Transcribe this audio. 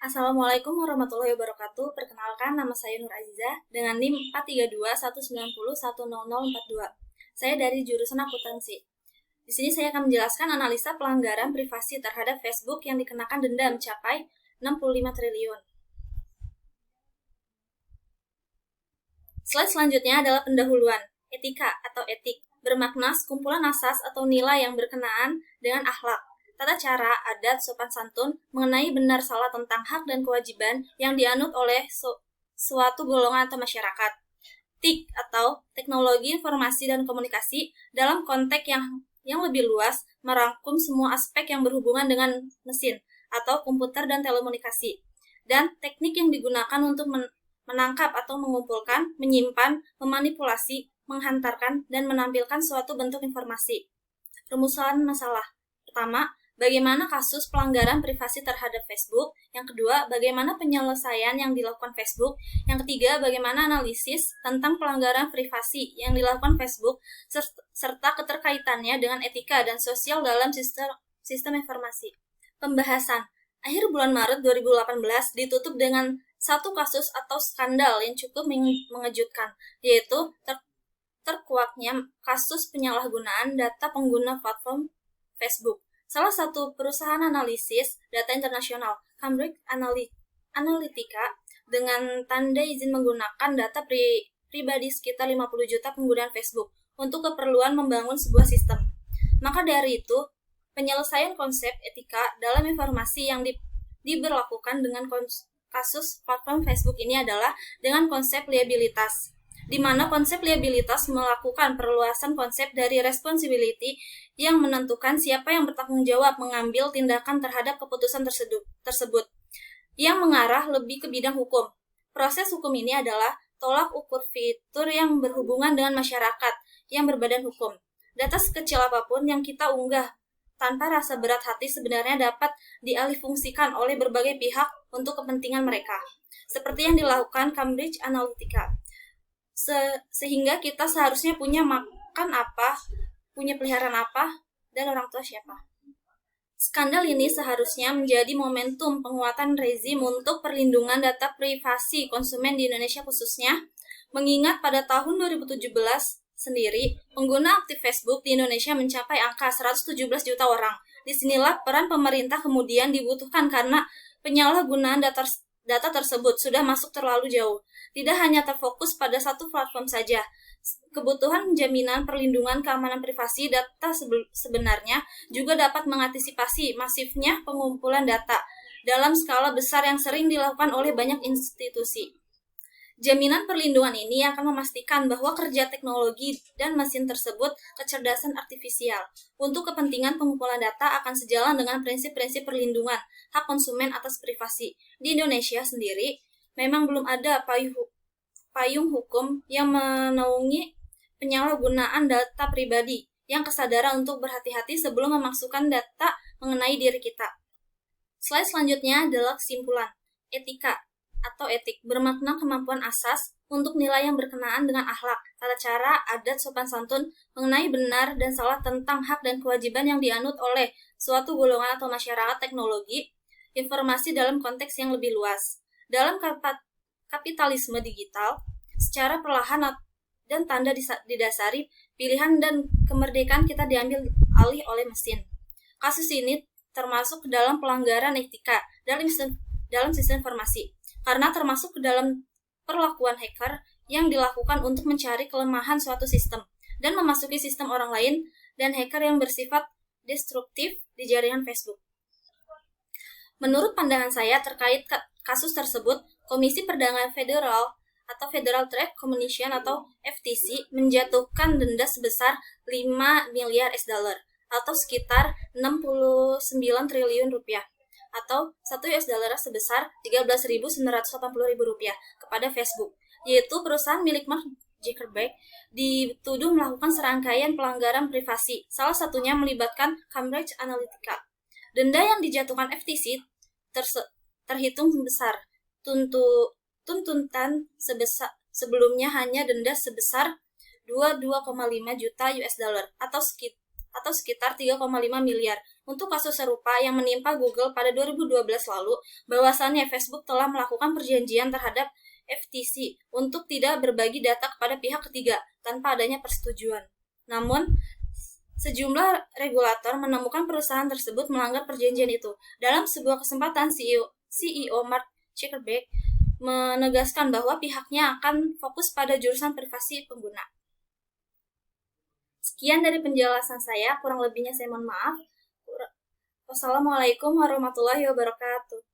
Assalamualaikum warahmatullahi wabarakatuh. Perkenalkan, nama saya Nur Aziza dengan NIM 43219010042. Saya dari jurusan akuntansi. Di sini saya akan menjelaskan analisa pelanggaran privasi terhadap Facebook yang dikenakan denda mencapai 65 triliun. Slide selanjutnya adalah pendahuluan. Etika atau etik bermakna sekumpulan asas atau nilai yang berkenaan dengan akhlak, tata cara, adat, sopan santun mengenai benar salah tentang hak dan kewajiban yang dianut oleh suatu golongan atau masyarakat. TIK atau teknologi informasi dan komunikasi dalam konteks yang lebih luas merangkum semua aspek yang berhubungan dengan mesin atau komputer dan telekomunikasi, dan teknik yang digunakan untuk menangkap atau mengumpulkan, menyimpan, memanipulasi, menghantarkan, dan menampilkan suatu bentuk informasi. Rumusan masalah. Pertama, bagaimana kasus pelanggaran privasi terhadap Facebook. Yang kedua, bagaimana penyelesaian yang dilakukan Facebook. Yang ketiga, bagaimana analisis tentang pelanggaran privasi yang dilakukan Facebook, serta keterkaitannya dengan etika dan sosial dalam sistem informasi. Pembahasan. Akhir bulan Maret 2018 ditutup dengan satu kasus atau skandal yang cukup mengejutkan, yaitu terkuaknya kasus penyalahgunaan data pengguna platform Facebook. Salah satu perusahaan analisis data internasional, Cambridge Analytica, dengan tanda izin menggunakan data pribadi sekitar 50 juta penggunaan Facebook untuk keperluan membangun sebuah sistem. Maka dari itu, penyelesaian konsep etika dalam informasi yang diberlakukan dengan kasus platform Facebook ini adalah dengan konsep liabilitas, di mana konsep liabilitas melakukan perluasan konsep dari responsibility yang menentukan siapa yang bertanggung jawab mengambil tindakan terhadap keputusan tersebut, yang mengarah lebih ke bidang hukum. Proses hukum ini adalah tolak ukur fitur yang berhubungan dengan masyarakat yang berbadan hukum. Data sekecil apapun yang kita unggah tanpa rasa berat hati sebenarnya dapat dialihfungsikan oleh berbagai pihak untuk kepentingan mereka, seperti yang dilakukan Cambridge Analytica. Sehingga kita seharusnya punya makan apa, punya peliharaan apa, dan orang tua siapa. Skandal ini seharusnya menjadi momentum penguatan rezim untuk perlindungan data privasi konsumen di Indonesia khususnya, mengingat pada tahun 2017 sendiri, pengguna aktif Facebook di Indonesia mencapai angka 117 juta orang. Disinilah peran pemerintah kemudian dibutuhkan karena penyalahgunaan data tersebut sudah masuk terlalu jauh. Tidak hanya terfokus pada satu platform saja. Kebutuhan jaminan perlindungan keamanan privasi data sebenarnya juga dapat mengantisipasi masifnya pengumpulan data dalam skala besar yang sering dilakukan oleh banyak institusi. Jaminan perlindungan ini akan memastikan bahwa kerja teknologi dan mesin tersebut kecerdasan artifisial untuk kepentingan pengumpulan data akan sejalan dengan prinsip-prinsip perlindungan hak konsumen atas privasi. Di Indonesia sendiri, memang belum ada payung hukum yang menaungi penyalahgunaan data pribadi yang kesadaran untuk berhati-hati sebelum memasukkan data mengenai diri kita. Slide selanjutnya adalah kesimpulan. Etika atau etik bermakna kemampuan asas untuk nilai yang berkenaan dengan akhlak, tata cara, adat, sopan santun mengenai benar dan salah tentang hak dan kewajiban yang dianut oleh suatu golongan atau masyarakat teknologi informasi dalam konteks yang lebih luas. Dalam kapitalisme digital, secara perlahan dan tanda didasari pilihan dan kemerdekaan kita diambil alih oleh mesin. Kasus ini termasuk ke dalam pelanggaran etika dalam sistem informasi, karena termasuk ke dalam perlakuan hacker yang dilakukan untuk mencari kelemahan suatu sistem dan memasuki sistem orang lain, dan hacker yang bersifat destruktif di jaringan Facebook. Menurut pandangan saya terkait kasus tersebut, Komisi Perdagangan Federal atau Federal Trade Commission atau FTC menjatuhkan denda sebesar 5 miliar US dollar atau sekitar 69 triliun rupiah atau 1 US dollar sebesar 13.980.000 rupiah kepada Facebook, yaitu perusahaan milik Mark Zuckerberg dituduh melakukan serangkaian pelanggaran privasi, salah satunya melibatkan Cambridge Analytica. Denda yang dijatuhkan FTC terhitung besar. Tuntutan sebelumnya hanya denda sebesar 22,5 juta US dollar atau sekitar 3,5 miliar untuk kasus serupa yang menimpa Google pada 2012 lalu, bahwasannya Facebook telah melakukan perjanjian terhadap FTC untuk tidak berbagi data kepada pihak ketiga tanpa adanya persetujuan. Namun, sejumlah regulator menemukan perusahaan tersebut melanggar perjanjian itu. Dalam sebuah kesempatan, CEO Mark Zuckerberg menegaskan bahwa pihaknya akan fokus pada jurusan privasi pengguna. Sekian dari penjelasan saya, kurang lebihnya saya mohon maaf. Wassalamualaikum warahmatullahi wabarakatuh.